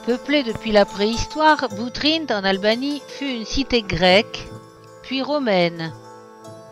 Peuplée depuis la préhistoire, Boutrinte en Albanie fut une cité grecque, puis romaine.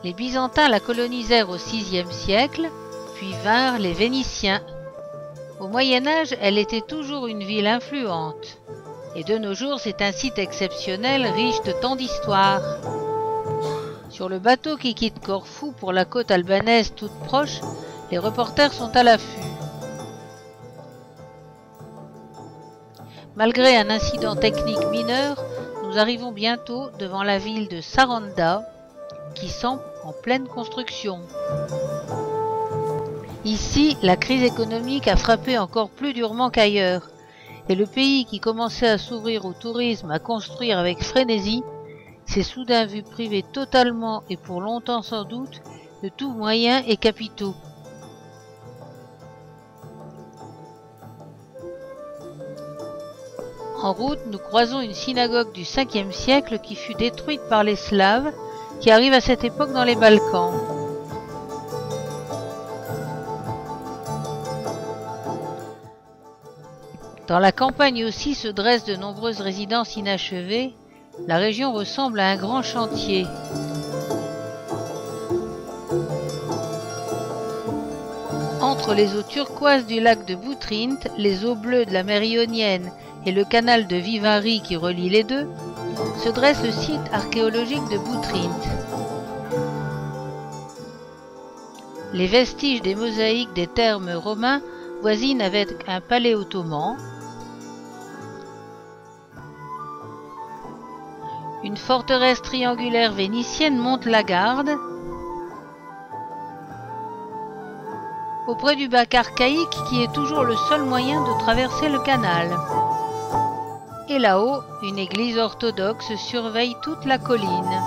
Les Byzantins la colonisèrent au VIe siècle, puis vinrent les Vénitiens. Au Moyen Âge, elle était toujours une ville influente. Et de nos jours, c'est un site exceptionnel, riche de tant d'histoires. Sur le bateau qui quitte Corfou pour la côte albanaise toute proche, les reporters sont à l'affût. Malgré un incident technique mineur, nous arrivons bientôt devant la ville de Saranda, qui semble en pleine construction. Ici, la crise économique a frappé encore plus durement qu'ailleurs, et le pays qui commençait à s'ouvrir au tourisme, à construire avec frénésie, s'est soudain vu privé totalement et pour longtemps sans doute de tous moyens et capitaux. En route, nous croisons une synagogue du 5e siècle qui fut détruite par les Slaves, qui arrivent à cette époque dans les Balkans. Dans la campagne aussi se dressent de nombreuses résidences inachevées. La région ressemble à un grand chantier. Entre les eaux turquoises du lac de Boutrinte, les eaux bleues de la mer Ionienne et le canal de Vivari qui relie les deux, se dresse le site archéologique de Boutrinte. Les vestiges des mosaïques des thermes romains voisinent avec un palais ottoman. Une forteresse triangulaire vénitienne monte la garde. Auprès du bac archaïque qui est toujours le seul moyen de traverser le canal. Et là-haut, une église orthodoxe surveille toute la colline.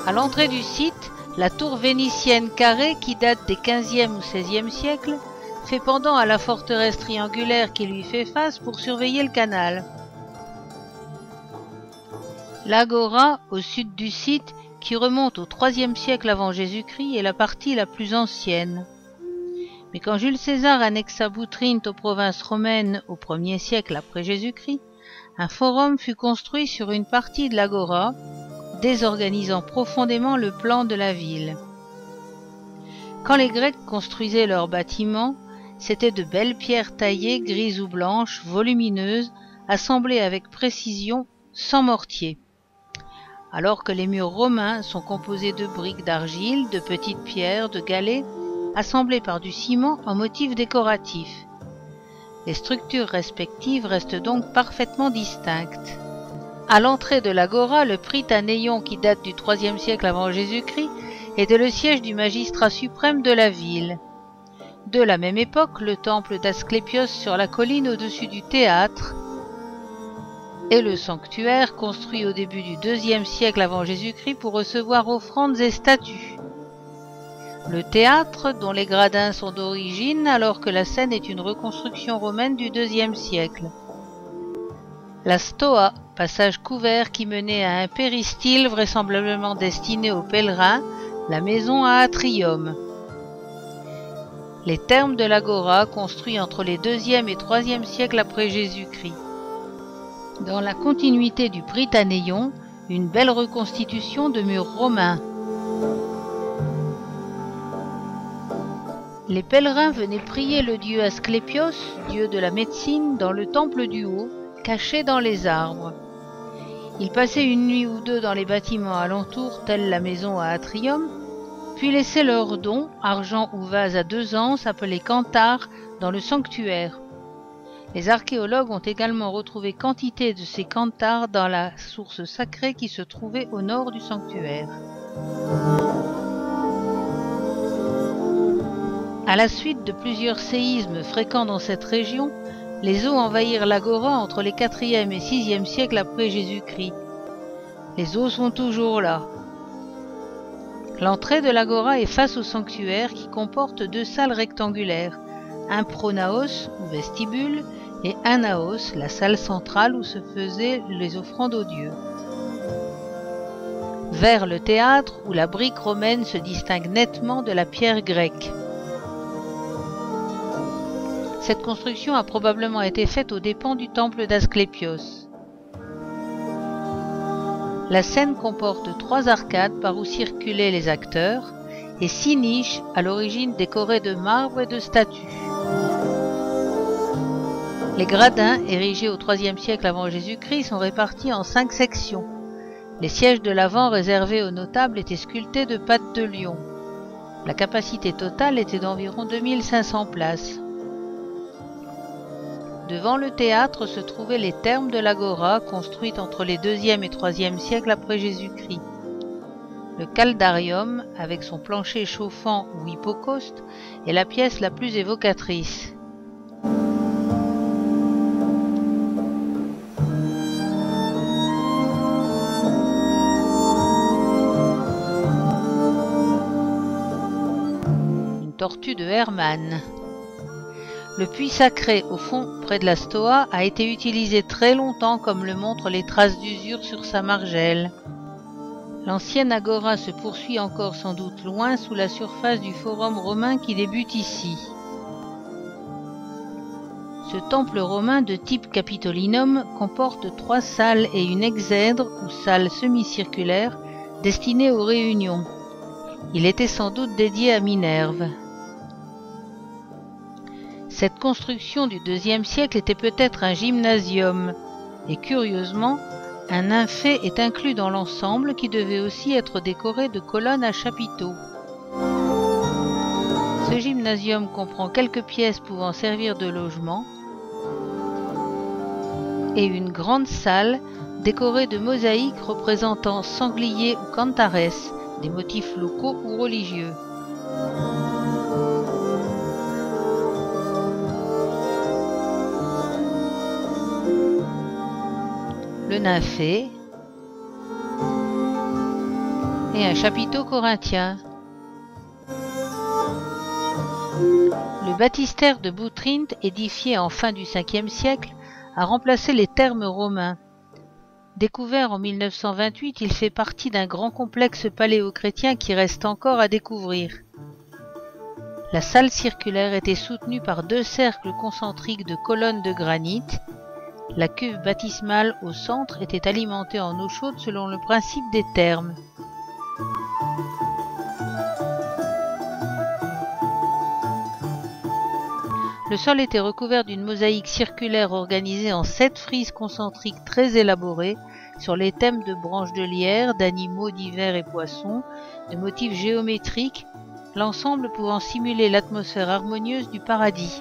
À l'entrée du site, la tour vénitienne carrée qui date des 15e ou 16e siècles fait pendant à la forteresse triangulaire qui lui fait face pour surveiller le canal. L'agora, au sud du site, qui remonte au IIIe siècle avant Jésus-Christ, est la partie la plus ancienne. Mais quand Jules César annexa Boutrinte aux provinces romaines au 1er siècle après Jésus-Christ, un forum fut construit sur une partie de l'agora, désorganisant profondément le plan de la ville. Quand les Grecs construisaient leurs bâtiments, c'étaient de belles pierres taillées, grises ou blanches, volumineuses, assemblées avec précision, sans mortier. Alors que les murs romains sont composés de briques d'argile, de petites pierres, de galets, assemblés par du ciment en motifs décoratifs. Les structures respectives restent donc parfaitement distinctes. À l'entrée de l'agora, le Prytanéion qui date du IIIe siècle avant Jésus-Christ était le siège du magistrat suprême de la ville. De la même époque, le temple d'Asclépios sur la colline au-dessus du théâtre et le sanctuaire construit au début du IIe siècle avant Jésus-Christ pour recevoir offrandes et statues. Le théâtre, dont les gradins sont d'origine, alors que la scène est une reconstruction romaine du IIe siècle. La stoa, passage couvert qui menait à un péristyle vraisemblablement destiné aux pèlerins, la maison à atrium. Les thermes de l'agora, construits entre les IIe et IIIe siècles après Jésus-Christ. Dans la continuité du Prytanéion, une belle reconstitution de murs romains. Les pèlerins venaient prier le dieu Asclépios, dieu de la médecine, dans le temple du haut, caché dans les arbres. Ils passaient une nuit ou deux dans les bâtiments alentours, telle la maison à atrium, puis laissaient leurs dons, argent ou vase à 2 anses, appelés canthares, dans le sanctuaire. Les archéologues ont également retrouvé quantité de ces canthares dans la source sacrée qui se trouvait au nord du sanctuaire. À la suite de plusieurs séismes fréquents dans cette région, les eaux envahirent l'agora entre les 4e et 6e siècles après Jésus-Christ. Les eaux sont toujours là. L'entrée de l'agora est face au sanctuaire qui comporte 2 salles rectangulaires, un pronaos ou vestibule et un naos, la salle centrale où se faisaient les offrandes aux dieux. Vers le théâtre où la brique romaine se distingue nettement de la pierre grecque. Cette construction a probablement été faite aux dépens du temple d'Asclépios. La scène comporte 3 arcades par où circulaient les acteurs et 6 niches à l'origine décorées de marbre et de statues. Les gradins, érigés au IIIe siècle avant Jésus-Christ, sont répartis en 5 sections. Les sièges de l'avant réservés aux notables étaient sculptés de pattes de lion. La capacité totale était d'environ 2500 places. Devant le théâtre se trouvaient les thermes de l'Agora, construites entre les IIe et IIIe siècles après Jésus-Christ. Le caldarium, avec son plancher chauffant ou hypocauste, est la pièce la plus évocatrice. Une tortue de Hermann. Le puits sacré au fond près de la Stoa a été utilisé très longtemps comme le montrent les traces d'usure sur sa margelle. L'ancienne agora se poursuit encore sans doute loin sous la surface du forum romain qui débute ici. Ce temple romain de type Capitolinum comporte 3 salles et une exèdre ou salle semi-circulaire destinée aux réunions. Il était sans doute dédié à Minerve. Cette construction du IIe siècle était peut-être un gymnasium, et curieusement, un nymphée est inclus dans l'ensemble qui devait aussi être décoré de colonnes à chapiteaux. Ce gymnasium comprend quelques pièces pouvant servir de logement et une grande salle décorée de mosaïques représentant sangliers ou cantares, des motifs locaux ou religieux. Le nymphée et un chapiteau corinthien. Le baptistère de Boutrinte, édifié en fin du Ve siècle, a remplacé les thermes romains. Découvert en 1928, il fait partie d'un grand complexe paléochrétien qui reste encore à découvrir. La salle circulaire était soutenue par 2 cercles concentriques de colonnes de granit. La cuve baptismale au centre était alimentée en eau chaude selon le principe des thermes. Le sol était recouvert d'une mosaïque circulaire organisée en 7 frises concentriques très élaborées sur les thèmes de branches de lierre, d'animaux divers et poissons, de motifs géométriques, l'ensemble pouvant simuler l'atmosphère harmonieuse du paradis.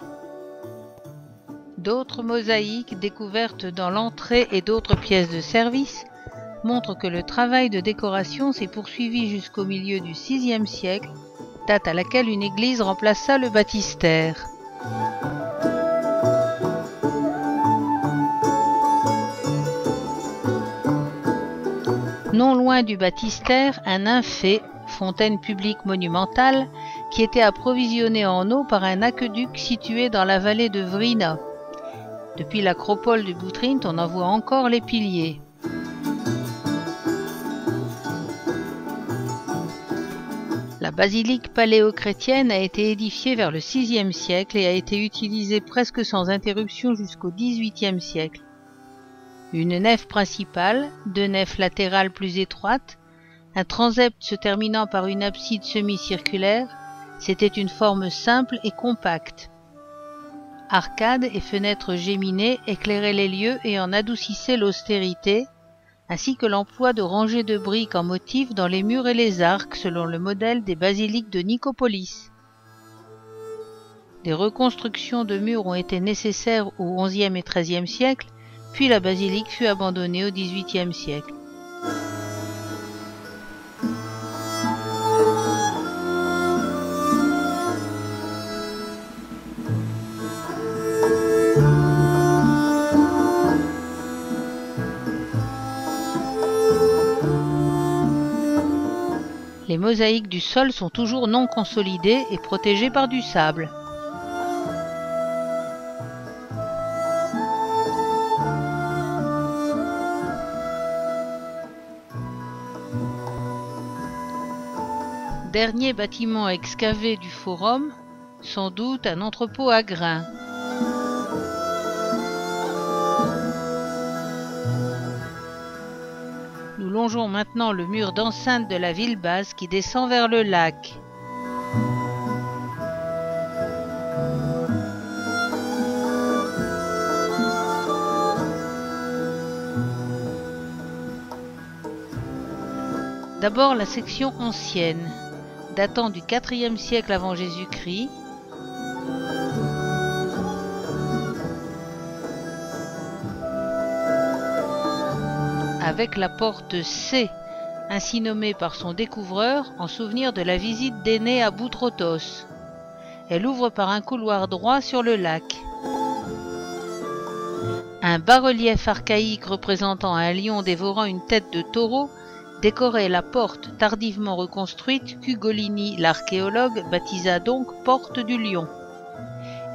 D'autres mosaïques découvertes dans l'entrée et d'autres pièces de service montrent que le travail de décoration s'est poursuivi jusqu'au milieu du VIe siècle, date à laquelle une église remplaça le baptistère. Non loin du baptistère, un nymphée, fontaine publique monumentale, qui était approvisionnée en eau par un aqueduc situé dans la vallée de Vrina. Depuis l'acropole de Boutrinte, on en voit encore les piliers. La basilique paléochrétienne a été édifiée vers le VIe siècle et a été utilisée presque sans interruption jusqu'au XVIIIe siècle. Une nef principale, 2 nefs latérales plus étroites, un transept se terminant par une abside semi-circulaire, c'était une forme simple et compacte. Arcades et fenêtres géminées éclairaient les lieux et en adoucissaient l'austérité, ainsi que l'emploi de rangées de briques en motif dans les murs et les arcs selon le modèle des basiliques de Nicopolis. Des reconstructions de murs ont été nécessaires au XIe et XIIIe siècle, puis la basilique fut abandonnée au XVIIIe siècle. Les mosaïques du sol sont toujours non consolidées et protégées par du sable. Dernier bâtiment excavé du forum, sans doute un entrepôt à grains. longeons maintenant le mur d'enceinte de la ville basse qui descend vers le lac. D'abord la section ancienne, datant du IVe siècle avant Jésus-Christ, avec la porte C, ainsi nommée par son découvreur en souvenir de la visite d'Énée à Boutrotos. Elle ouvre par un couloir droit sur le lac. Un bas-relief archaïque représentant un lion dévorant une tête de taureau décorait la porte tardivement reconstruite qu'Ugolini, l'archéologue, baptisa donc Porte du Lion.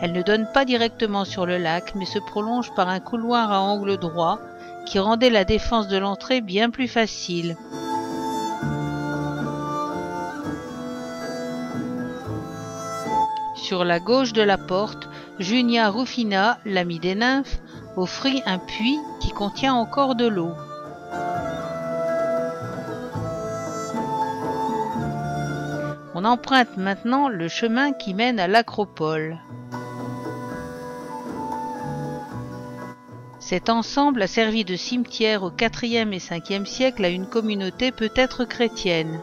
Elle ne donne pas directement sur le lac, mais se prolonge par un couloir à angle droit qui rendait la défense de l'entrée bien plus facile. Sur la gauche de la porte, Junia Rufina, l'amie des nymphes, offrit un puits qui contient encore de l'eau. On emprunte maintenant le chemin qui mène à l'acropole. Cet ensemble a servi de cimetière au IVe et Ve siècle à une communauté peut-être chrétienne.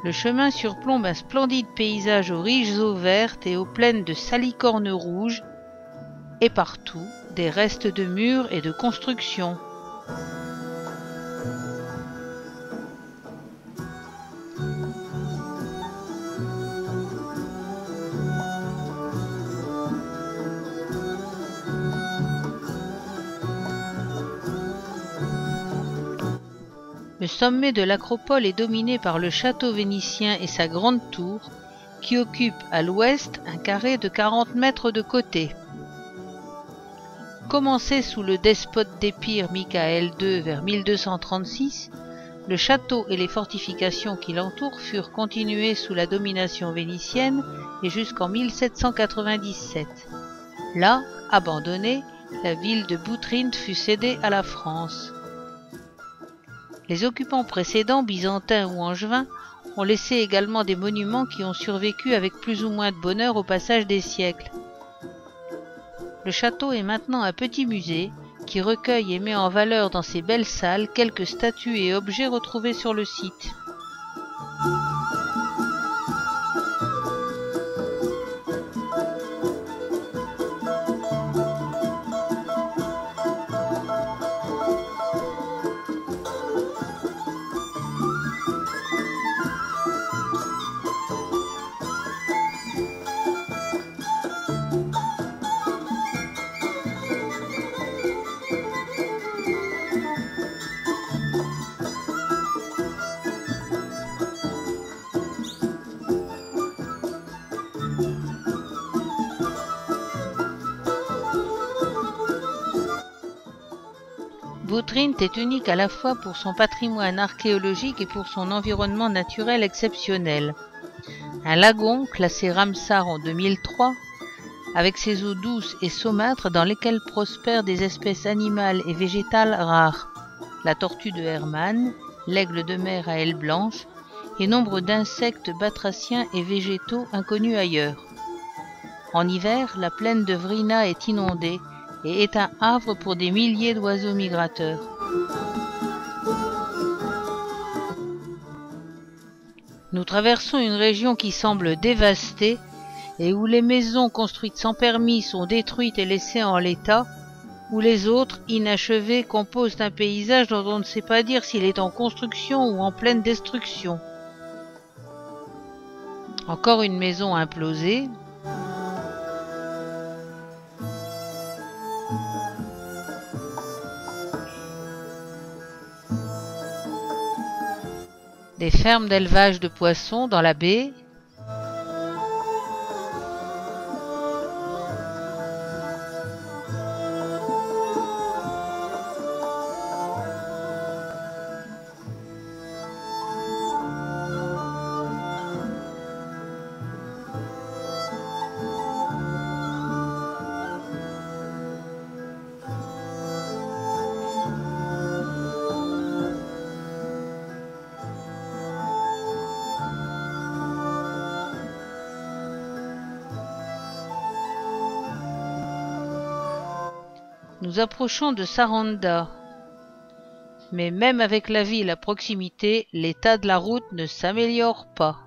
Le chemin surplombe un splendide paysage aux riches eaux vertes et aux plaines de salicornes rouges, et partout des restes de murs et de constructions. Le sommet de l'acropole est dominé par le château vénitien et sa grande tour, qui occupe à l'ouest un carré de 40 mètres de côté. Commencé sous le despote d'Épire Michael II vers 1236, le château et les fortifications qui l'entourent furent continués sous la domination vénitienne et jusqu'en 1797. Là, abandonnée, la ville de Boutrinte fut cédée à la France. Les occupants précédents, byzantins ou angevins, ont laissé également des monuments qui ont survécu avec plus ou moins de bonheur au passage des siècles. Le château est maintenant un petit musée qui recueille et met en valeur dans ses belles salles quelques statues et objets retrouvés sur le site. Boutrinte est unique à la fois pour son patrimoine archéologique et pour son environnement naturel exceptionnel. Un lagon classé Ramsar en 2003, avec ses eaux douces et saumâtres dans lesquelles prospèrent des espèces animales et végétales rares, la tortue de Hermann, l'aigle de mer à ailes blanches, et nombre d'insectes batraciens et végétaux inconnus ailleurs. En hiver, la plaine de Vrina est inondée et est un havre pour des milliers d'oiseaux migrateurs. Nous traversons une région qui semble dévastée et où les maisons construites sans permis sont détruites et laissées en l'état, où les autres, inachevées, composent un paysage dont on ne sait pas dire s'il est en construction ou en pleine destruction. Encore une maison implosée. Des fermes d'élevage de poissons dans la baie. Nous approchons de Saranda. Mais même avec la ville à proximité, l'état de la route ne s'améliore pas.